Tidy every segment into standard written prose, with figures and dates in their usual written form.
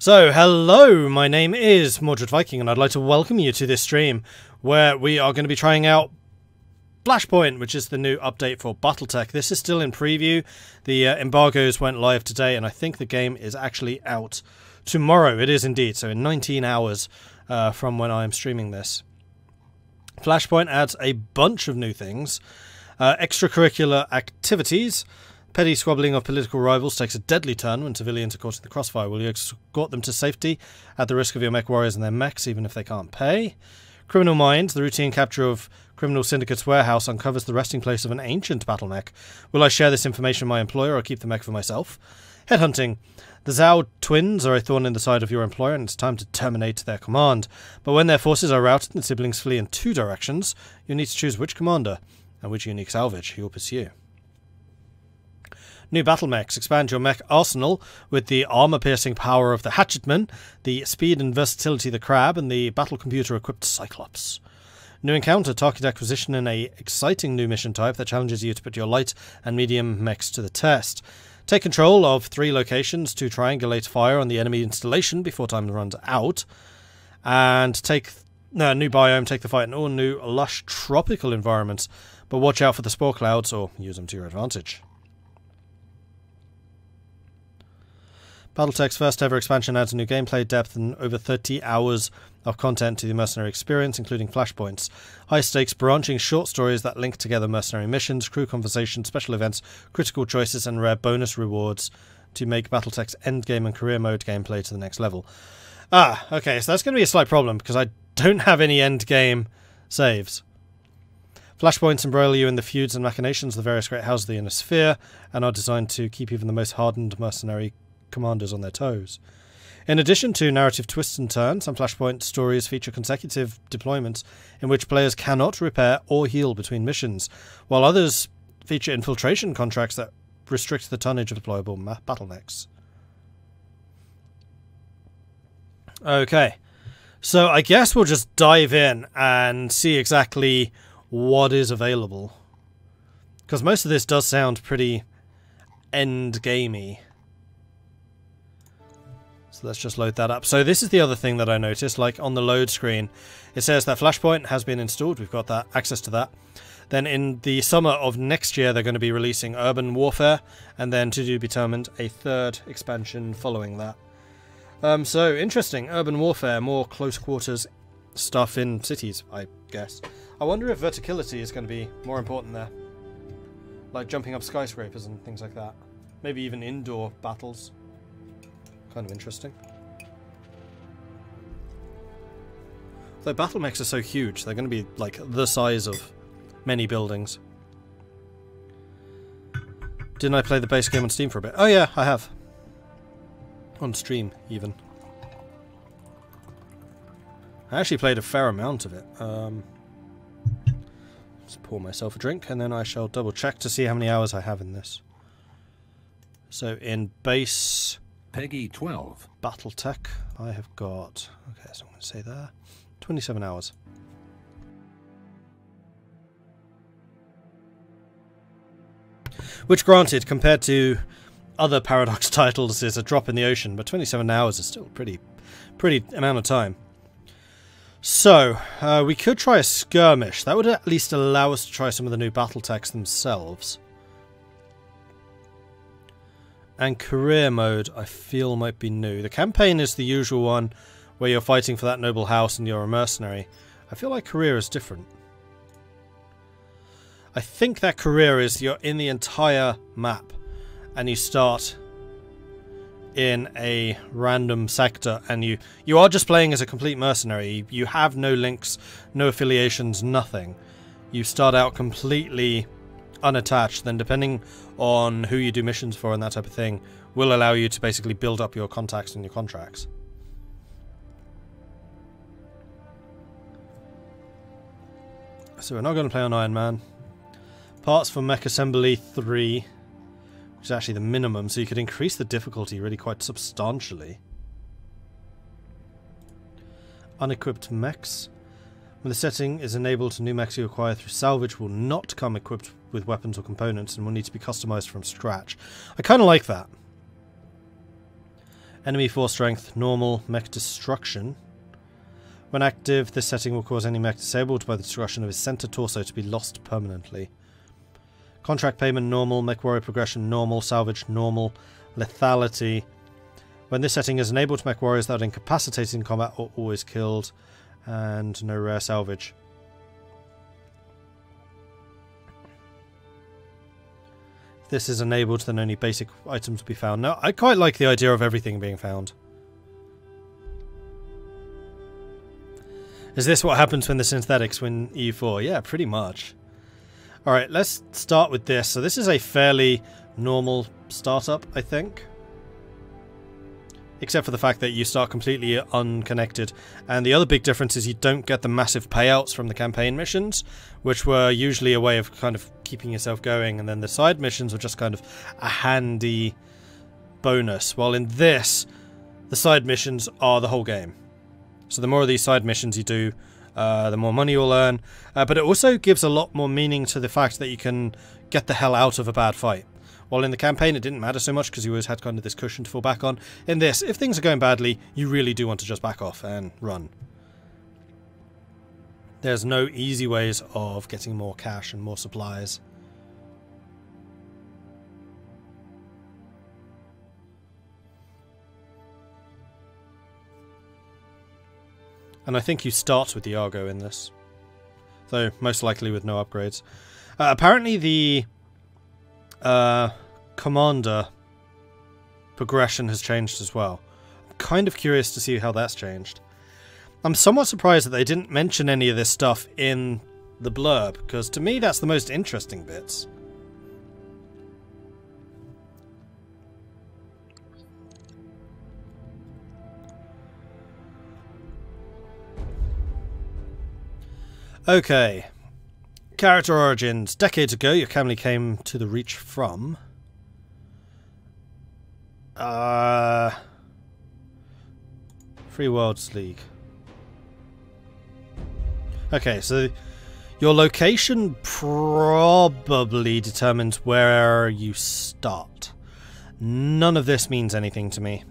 So, hello, my name is Mordred Viking, and I'd like to welcome you to this stream, where we are going to be trying out Flashpoint, which is the new update for Battletech. This is still in preview. The embargoes went live today, and I think the game is actually out tomorrow. It is indeed, so in 19 hours from when I am streaming this. Flashpoint adds a bunch of new things. Extracurricular activities. Petty squabbling of political rivals takes a deadly turn when civilians are caught in the crossfire. Will you escort them to safety at the risk of your mech warriors and their mechs, even if they can't pay? Criminal Minds. The routine capture of Criminal Syndicate's warehouse uncovers the resting place of an ancient battle mech. Will I share this information with my employer or keep the mech for myself? Headhunting. The Zhao twins are a thorn in the side of your employer, and it's time to terminate their command. But when their forces are routed and siblings flee in two directions, you need to choose which commander and which unique salvage you'll pursue. New battle mechs. Expand your mech arsenal with the armor-piercing power of the Hatchetman, the speed and versatility of the Crab, and the battle computer-equipped Cyclops. New encounter. Target acquisition in a exciting new mission type that challenges you to put your light and medium mechs to the test. Take control of 3 locations to triangulate fire on the enemy installation before time runs out. And take new biome. Take the fight in all new lush tropical environments, but watch out for the spore clouds or use them to your advantage. Battletech's first ever expansion adds a new gameplay depth and over 30 hours of content to the mercenary experience, including Flashpoints. High-stakes branching short stories that link together mercenary missions, crew conversations, special events, critical choices, and rare bonus rewards to make Battletech's endgame and career mode gameplay to the next level. Okay, so that's going to be a slight problem, because I don't have any endgame saves. Flashpoints embroil you in the feuds and machinations of the various great houses of the Inner Sphere, and are designed to keep even the most hardened mercenary commanders on their toes. In addition to narrative twists and turns, some Flashpoint stories feature consecutive deployments in which players cannot repair or heal between missions, while others feature infiltration contracts that restrict the tonnage of deployable battle mechs. Okay, so I guess we'll just dive in and see exactly what is available, because most of this does sound pretty end-gamey. So let's just load that up. So this is the other thing that I noticed, like on the load screen, it says that Flashpoint has been installed. We've got that access to that. Then in the summer of next year, they're going to be releasing Urban Warfare, and then to be determined a 3rd expansion following that. So interesting. Urban Warfare, more close quarters stuff in cities, I guess. I wonder if verticality is going to be more important there, like jumping up skyscrapers and things like that. Maybe even indoor battles. Kind of interesting. Though battle mechs are so huge, they're going to be like the size of many buildings. Didn't I play the base game on Steam for a bit? Oh yeah, I have. On stream, even. I actually played a fair amount of it. Just pour myself a drink, and then I shall double check to see how many hours I have in this. So in base Peggy 12. Battletech, I have got, okay, so I'm going to say there, 27 hours. Which, granted, compared to other Paradox titles, is a drop in the ocean, but 27 hours is still a pretty amount of time. So, we could try a skirmish. That would at least allow us to try some of the new Battletechs themselves. And career mode, I feel, might be new. The campaign is the usual one, where you're fighting for that noble house and you're a mercenary. I feel like career is different. I think that career is you're in the entire map, and you start in a random sector, and you are just playing as a complete mercenary. You have no links, no affiliations, nothing. You start out completely unattached, then depending on who you do missions for and that type of thing will allow you to basically build up your contacts and your contracts. So we're not going to play on Iron Man. Parts for Mech Assembly 3, which is actually the minimum, so you could increase the difficulty really quite substantially. Unequipped mechs. When the setting is enabled, new mechs you acquire through salvage will not come equipped with weapons or components and will need to be customized from scratch. I kind of like that. Enemy force strength, normal, mech destruction. When active, this setting will cause any mech disabled by the destruction of his center torso to be lost permanently. Contract payment, normal, mech warrior progression, normal, salvage, normal, lethality. When this setting is enabled, mech warriors that are incapacitated in combat are always killed, and no rare salvage. If this is enabled, then only basic items will be found. Now, I quite like the idea of everything being found. Is this what happens when the synthetics win E4? Yeah, pretty much. Alright, let's start with this. So this is a fairly normal startup, I think. Except for the fact that you start completely unconnected. And the other big difference is you don't get the massive payouts from the campaign missions, which were usually a way of kind of keeping yourself going, and then the side missions were just kind of a handy bonus. While in this, the side missions are the whole game. So the more of these side missions you do, the more money you'll earn. But it also gives a lot more meaning to the fact that you can get the hell out of a bad fight. While in the campaign it didn't matter so much because you always had kind of this cushion to fall back on. In this, if things are going badly, you really do want to just back off and run. There's no easy ways of getting more cash and more supplies. And I think you start with the Argo in this. Though, most likely with no upgrades. Apparently the Commander progression has changed as well. I'm kind of curious to see how that's changed. I'm somewhat surprised that they didn't mention any of this stuff in the blurb, because to me that's the most interesting bits. Okay. Character origins. Decades ago, your family came to the Reach from... Free Worlds League. Okay, so your location probably determines where you start. None of this means anything to me.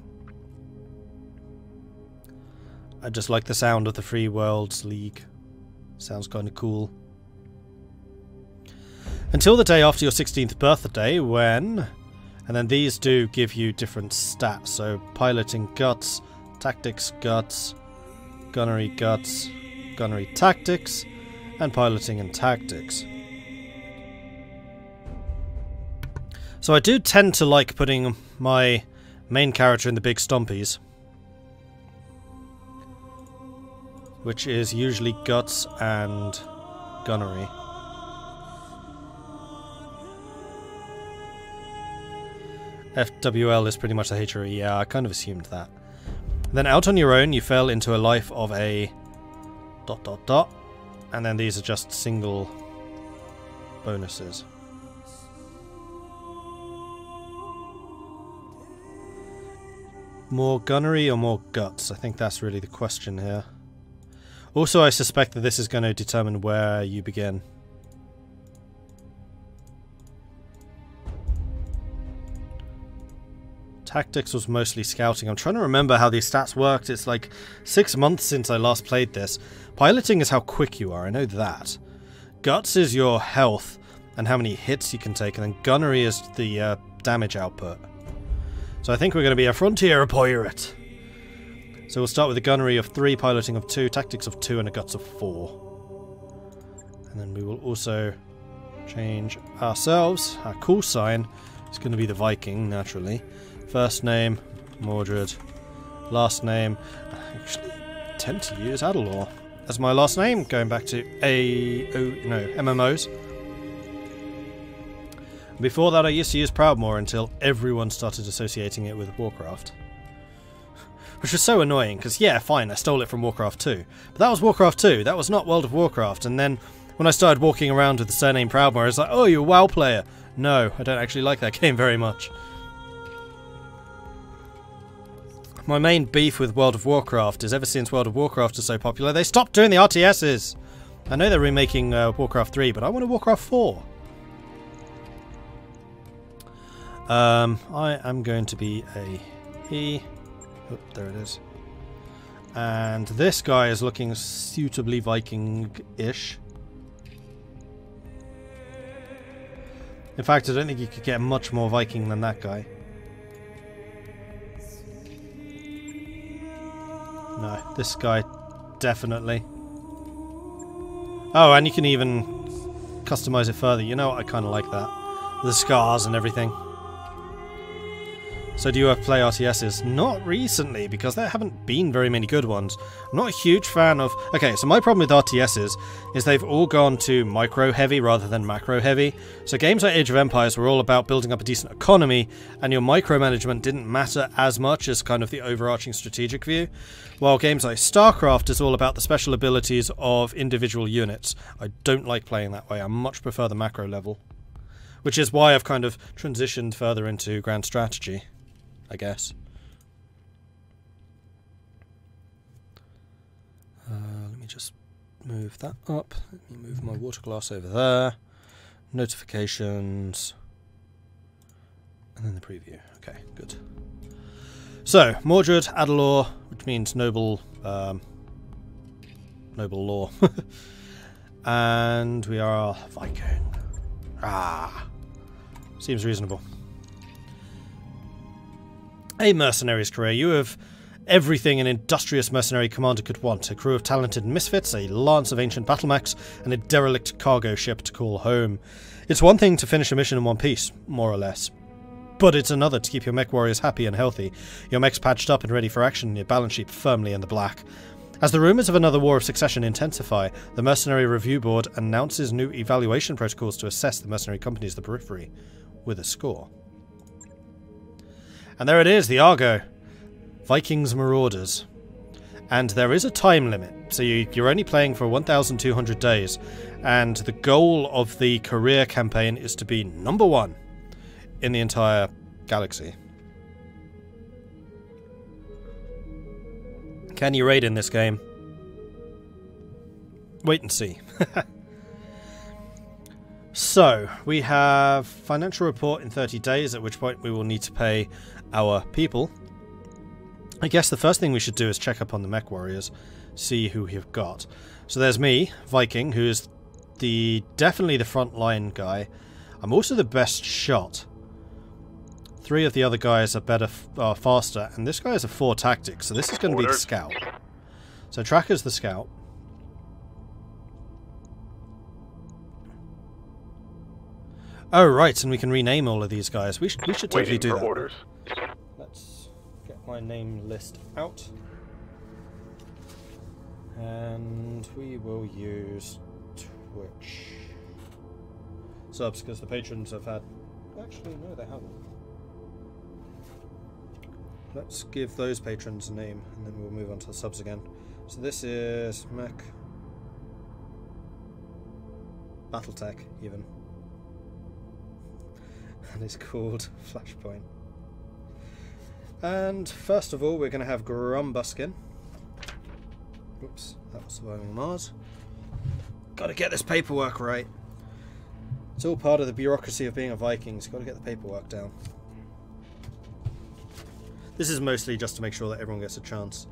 I just like the sound of the Free Worlds League. Sounds kind of cool. Until the day after your 16th birthday, when... And then these do give you different stats. So, piloting guts, tactics guts, gunnery guts, gunnery tactics, and piloting and tactics. So I do tend to like putting my main character in the big stompies, which is usually guts and gunnery. FWL is pretty much the HRE, yeah, I kind of assumed that. Then out on your own, you fell into a life of a ... And then these are just single bonuses. More gunnery or more guts? I think that's really the question here. Also, I suspect that this is going to determine where you begin. Tactics was mostly scouting. I'm trying to remember how these stats worked. It's like 6 months since I last played this. Piloting is how quick you are, I know that. Guts is your health and how many hits you can take, and then gunnery is the damage output. So I think we're going to be a frontier pirate. So we'll start with a gunnery of 3, piloting of 2, tactics of 2, and a guts of 4. And then we will also change ourselves. Our call sign is going to be the Viking, naturally. First name, Mordred. Last name, I actually tend to use Adelaw as my last name, going back to MMOs. Before that I used to use Proudmoore until everyone started associating it with Warcraft. Which was so annoying, because yeah, fine, I stole it from Warcraft 2. But that was Warcraft 2, that was not World of Warcraft, and then when I started walking around with the surname Proudmoore, I was like, oh, you're a WoW player. No, I don't actually like that game very much. My main beef with World of Warcraft is ever since World of Warcraft is so popular, they stopped doing the RTSs! I know they're remaking Warcraft 3, but I want a Warcraft 4. I am going to be a he. Oh, there it is. And this guy is looking suitably Viking-ish. In fact, I don't think you could get much more Viking than that guy. No, this guy definitely. Oh, and you can even customize it further. You know what? I kind of like that. The scars and everything. So do you have play RTSs? Not recently, because there haven't been very many good ones. I'm not a huge fan of... Okay, so my problem with RTSs is they've all gone to micro-heavy rather than macro-heavy. So games like Age of Empires were all about building up a decent economy, and your micromanagement didn't matter as much as kind of the overarching strategic view. While games like StarCraft is all about the special abilities of individual units. I don't like playing that way. I much prefer the macro level. Which is why I've kind of transitioned further into grand strategy, I guess. Let me just move that up. Let me move my water glass over there. Notifications. And then the preview. Okay, good. So, Mordred, Adalor, which means noble, noble law. And we are Viking. Seems reasonable. A mercenary's career. You have everything an industrious mercenary commander could want. A crew of talented misfits, a lance of ancient battle mechs, and a derelict cargo ship to call home. It's one thing to finish a mission in one piece, more or less. But it's another to keep your mech warriors happy and healthy, your mechs patched up and ready for action, and your balance sheet firmly in the black. As the rumours of another war of succession intensify, the Mercenary Review Board announces new evaluation protocols to assess the mercenary companies of the periphery, with a score. And there it is, the Argo. Vikings Marauders. And there is a time limit, so you're only playing for 1,200 days, and the goal of the career campaign is to be #1 in the entire galaxy. Can you raid in this game? Wait and see. So, we have financial report in 30 days, at which point we will need to pay our people. I guess the first thing we should do is check up on the mech warriors, see who we've got. So there's me, Viking, who is definitely the frontline guy. I'm also the best shot. 3 of the other guys are faster, and this guy is a 4 tactics, so this is going to be the scout. So Tracker's the scout. Oh right, and we can rename all of these guys. We should totally do that. Orders. Let's get my name list out. And we will use Twitch subs, because the patrons have had... Actually, no, they haven't. Let's give those patrons a name, and then we'll move on to the subs again. So this is Mech. Battletech, even. And it's called Flashpoint. And first of all, we're going to have Grumbuskin. Oops, that was surviving Mars. Gotta get this paperwork right. It's all part of the bureaucracy of being a Viking. You've got to get the paperwork down. This is mostly just to make sure that everyone gets a chance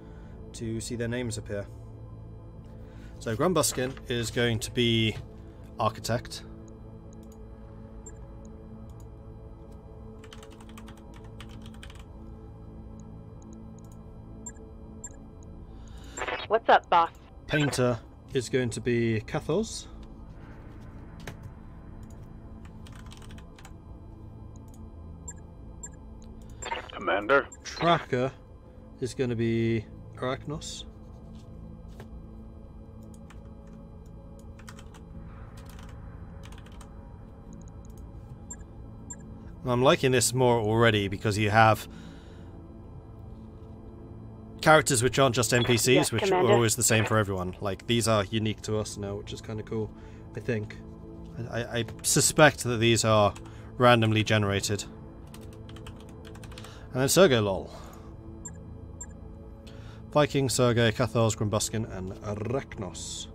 to see their names appear. So Grumbuskin is going to be Architect. What's up, boss? Painter is going to be Kathos. Commander. Tracker is going to be Arachnos. I'm liking this more already because you have characters which aren't just NPCs, yes, which Commander. are always the same for everyone. Like, these are unique to us now, which is kind of cool, I think. I suspect that these are randomly generated. And then Sergei Lol. Viking, Sergei, Kathos, Grumbuskin, and Arachnos.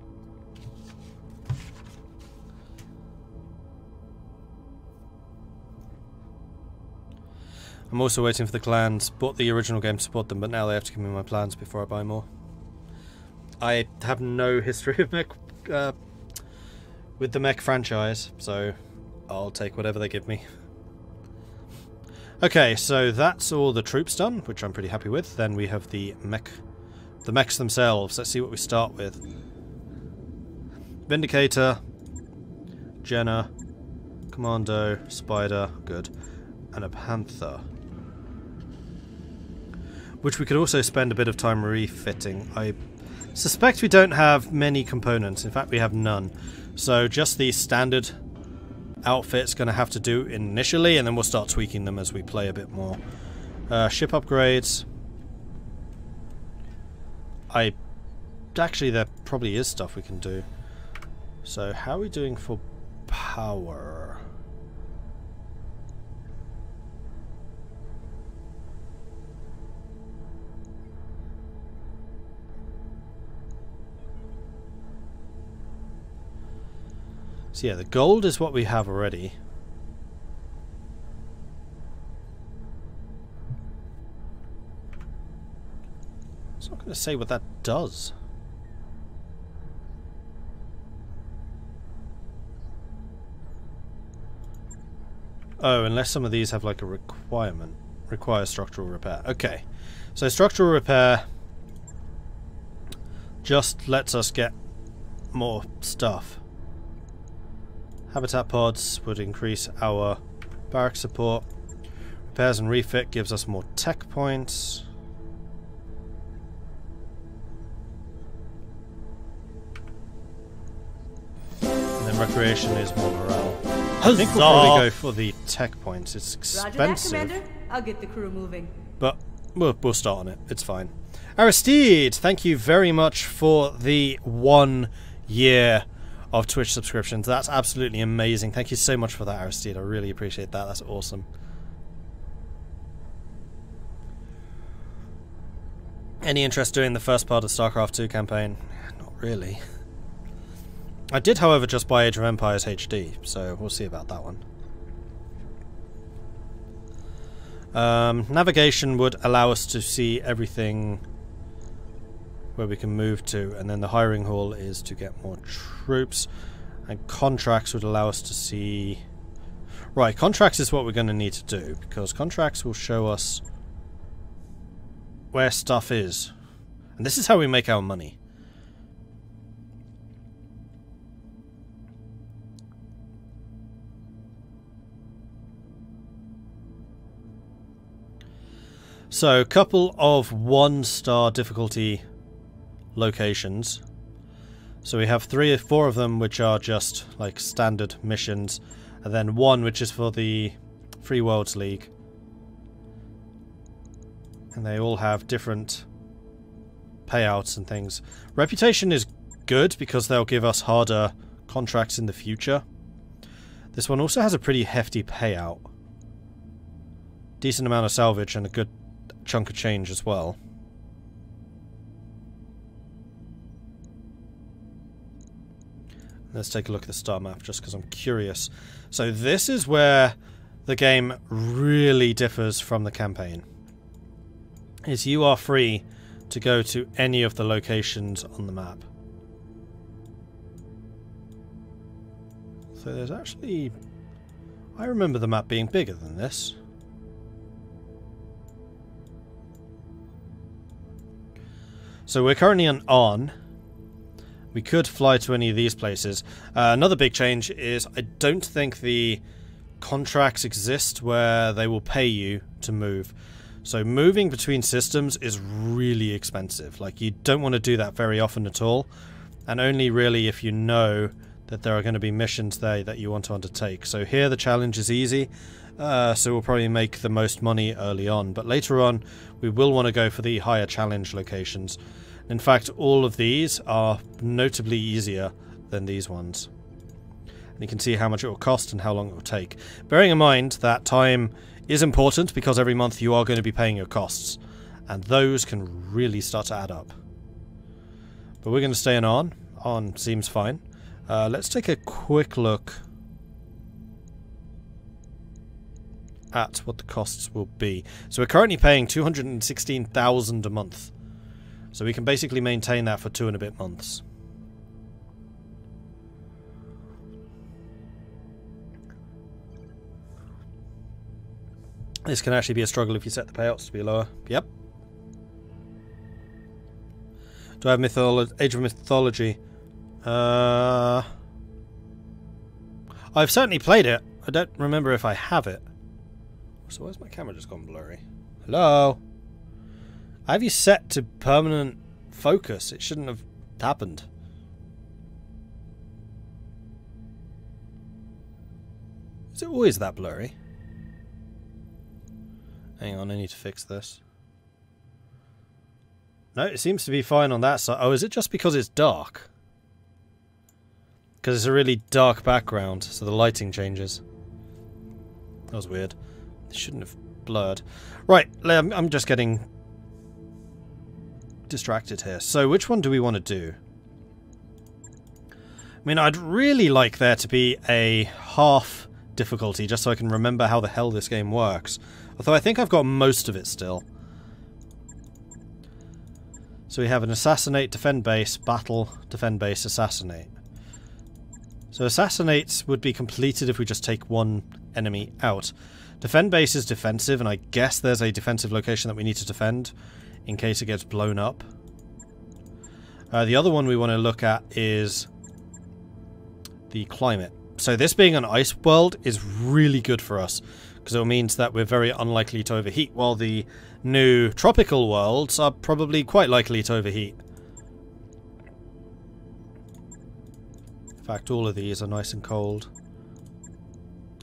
I'm also waiting for the clans. Bought the original game to support them, but now they have to give me my plans before I buy more. I have no history of Mech with the Mech franchise, so I'll take whatever they give me. Okay, so that's all the troops done, which I'm pretty happy with. Then we have the Mechs themselves. Let's see what we start with. Vindicator, Jenna, Commando, Spider, good, and a Panther. Which we could also spend a bit of time refitting. I suspect we don't have many components. In fact, we have none. So just the standard outfit's going to have to do initially, and then we'll start tweaking them as we play a bit more. Ship upgrades. Actually, there probably is stuff we can do. So how are we doing for power? So yeah, the gold is what we have already. It's not going to say what that does. Oh, unless some of these have like a requirement. Require structural repair. Okay. So structural repair just lets us get more stuff. Habitat pods would increase our barrack support. Repairs and refit gives us more tech points. And then recreation is more morale. I think we'll probably go for the tech points. It's expensive. Roger that, Commander. I'll get the crew moving. But we'll start on it. It's fine. Aristide, thank you very much for the 1 year of Twitch subscriptions. That's absolutely amazing. Thank you so much for that, Aristide. I really appreciate that. That's awesome. Any interest doing the first part of StarCraft 2 campaign? Not really. I did, however, just buy Age of Empires HD, so we'll see about that one. Navigation would allow us to see everything where we can move to, and then the hiring hall is to get more troops, and contracts would allow us to see... Right, contracts is what we're going to need to do, because contracts will show us where stuff is. And this is how we make our money. So, a couple of 1-star difficulty locations. So we have 3 or 4 of them which are just like standard missions, and then 1 which is for the Free Worlds League. And they all have different payouts and things. Reputation is good because they'll give us harder contracts in the future. This one also has a pretty hefty payout. Decent amount of salvage and a good chunk of change as well. Let's take a look at the star map just because I'm curious. So this is where the game really differs from the campaign. Is you are free to go to any of the locations on the map. So there's actually... I remember the map being bigger than this. So we're currently on. We could fly to any of these places. Another big change is I don't think the contracts exist where they will pay you to move. So moving between systems is really expensive. Like, you don't want to do that very often at all. And only really if you know that there are going to be missions there that you want to undertake. So here the challenge is easy. So we'll probably make the most money early on. But later on, we will want to go for the higher challenge locations. In fact, all of these are notably easier than these ones. And you can see how much it will cost and how long it will take. Bearing in mind that time is important because every month you are going to be paying your costs. And those can really start to add up. But we're going to stay on. On seems fine. Let's take a quick look at what the costs will be. So we're currently paying 216,000 a month. So we can basically maintain that for 2 and a bit months. This can actually be a struggle if you set the payouts to be lower. Yep. Do I have Age of Mythology? I've certainly played it. I don't remember if I have it. So where's my camera just gone blurry? Hello? I have you set to permanent focus. It shouldn't have happened. Is it always that blurry? Hang on, I need to fix this. No, it seems to be fine on that side. Oh, is it just because it's dark? Because it's a really dark background, so the lighting changes. That was weird. It shouldn't have blurred. Right, I'm just getting distracted here. So which one do we want to do? I mean, I'd really like there to be a half difficulty, just so I can remember how the hell this game works. Although I think I've got most of it still. So we have an assassinate, defend base, battle, defend base, assassinate. So assassinates would be completed if we just take one enemy out. Defend base is defensive, and I guess there's a defensive location that we need to defend in case it gets blown up. The other one we want to look at is the climate. So this being an ice world is really good for us, because it means that we're very unlikely to overheat, while the new tropical worlds are probably quite likely to overheat. In fact, all of these are nice and cold.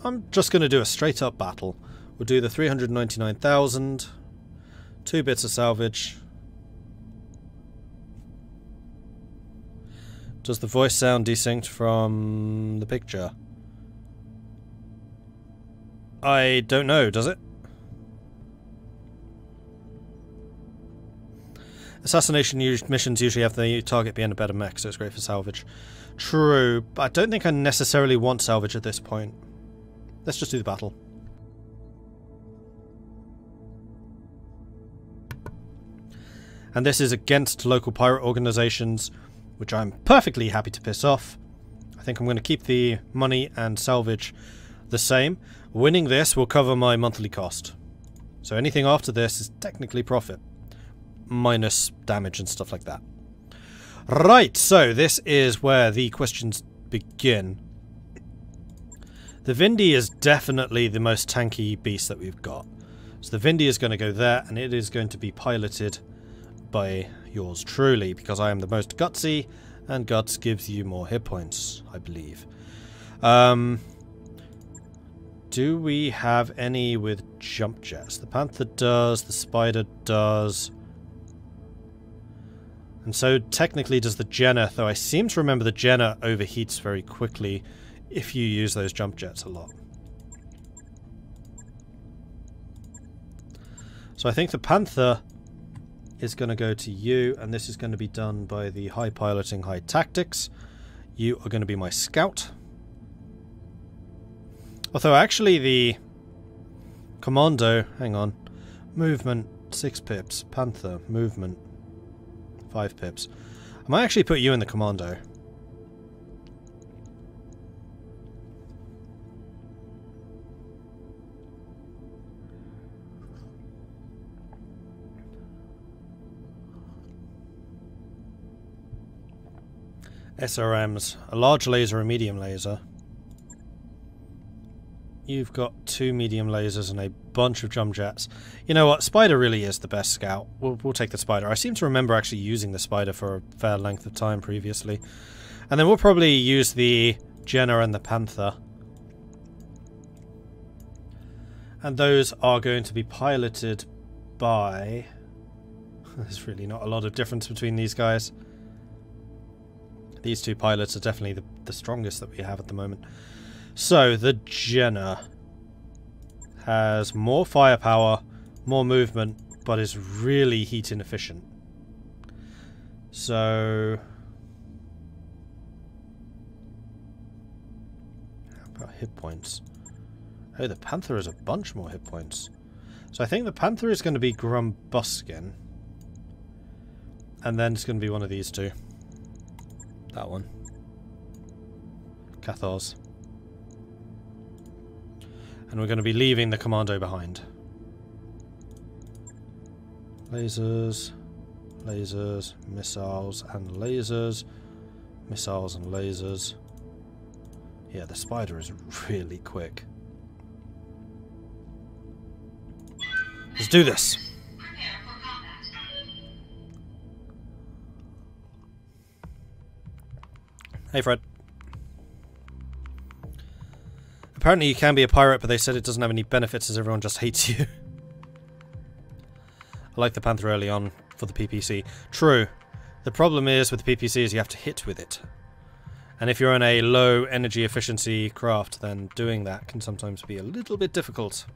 I'm just going to do a straight up battle. We'll do the 399,000, 2 bits of salvage. Does the voice sound desynced from the picture? I don't know, does it? Assassination missions usually have the target being a better mech, so it's great for salvage. True, but I don't think I necessarily want salvage at this point. Let's just do the battle. And this is against local pirate organizations, which I'm perfectly happy to piss off. I think I'm going to keep the money and salvage the same. Winning this will cover my monthly cost. So anything after this is technically profit. Minus damage and stuff like that. Right, so this is where the questions begin. The Vindy is definitely the most tanky beast that we've got. So the Vindy is going to go there, and it is going to be piloted by yours truly, because I am the most gutsy, and guts gives you more hit points, I believe. Do we have any with jump jets? The Panther does, the Spider does. And so technically does the Jenner, though I seem to remember the Jenner overheats very quickly if you use those jump jets a lot. So I think the Panther is going to go to you, and this is going to be done by the high piloting, high tactics. You are going to be my scout. Although actually the commando, hang on, movement 6 pips, Panther, movement 5 pips. I might actually put you in the commando. SRMs, a large laser, a medium laser. You've got 2 medium lasers and a bunch of jump jets. You know what? Spider really is the best scout. We'll take the Spider. I seem to remember actually using the Spider for a fair length of time previously. And then we'll probably use the Jenner and the Panther. And those are going to be piloted by... There's really not a lot of difference between these guys. These 2 pilots are definitely the strongest that we have at the moment. So, the Jenner has more firepower, more movement, but is really heat inefficient. So... how about hit points? Oh, the Panther has a bunch more hit points. So I think the Panther is going to be Grumbuskin. And then it's going to be one of these two. That one. Cathars. And we're going to be leaving the Commando behind. Lasers, lasers, missiles and lasers. Missiles and lasers. Yeah, the spider is really quick. Let's do this. Hey, Fred. Apparently you can be a pirate, but they said it doesn't have any benefits as everyone just hates you. I like the Panther early on for the PPC. True. The problem is with the PPC is you have to hit with it. And if you're on a low energy efficiency craft, then doing that can sometimes be a little bit difficult.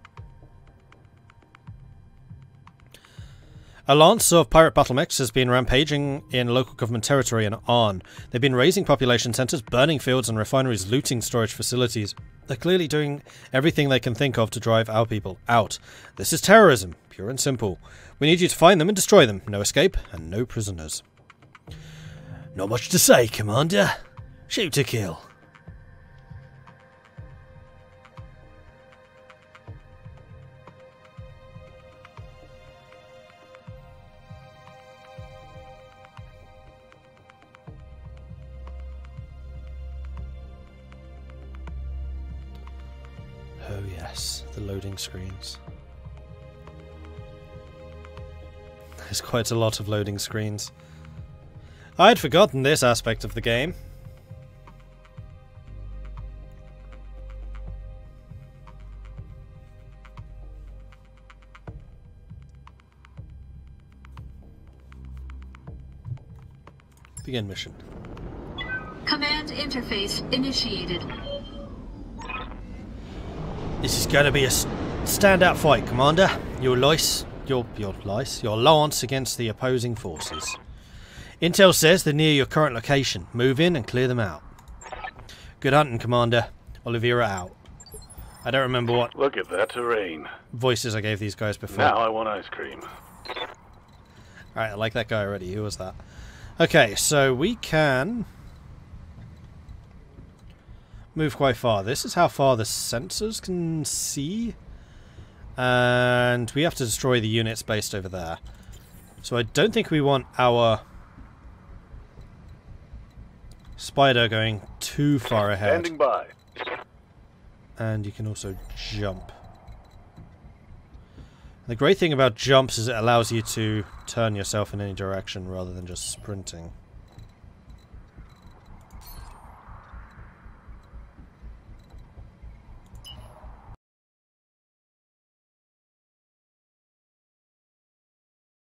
A lance of pirate battle mechs has been rampaging in local government territory and on. They've been raising population centres, burning fields and refineries, looting storage facilities. They're clearly doing everything they can think of to drive our people out. This is terrorism, pure and simple. We need you to find them and destroy them. No escape and no prisoners. Not much to say, Commander. Shoot to kill. Oh yes, the loading screens. There's quite a lot of loading screens. I'd forgotten this aspect of the game. Begin mission. Command interface initiated. This is going to be a standout fight, Commander. Your lance against the opposing forces. Intel says they're near your current location. Move in and clear them out. Good hunting, Commander. Oliveira out. I don't remember what Look at that terrain. voices I gave these guys before. Now I want ice cream. Alright, I like that guy already. Who was that? Okay, so we can move quite far. This is how far the sensors can see. And we have to destroy the units based over there. So I don't think we want our spider going too far ahead. Standing by. And you can also jump. The great thing about jumps is it allows you to turn yourself in any direction rather than just sprinting.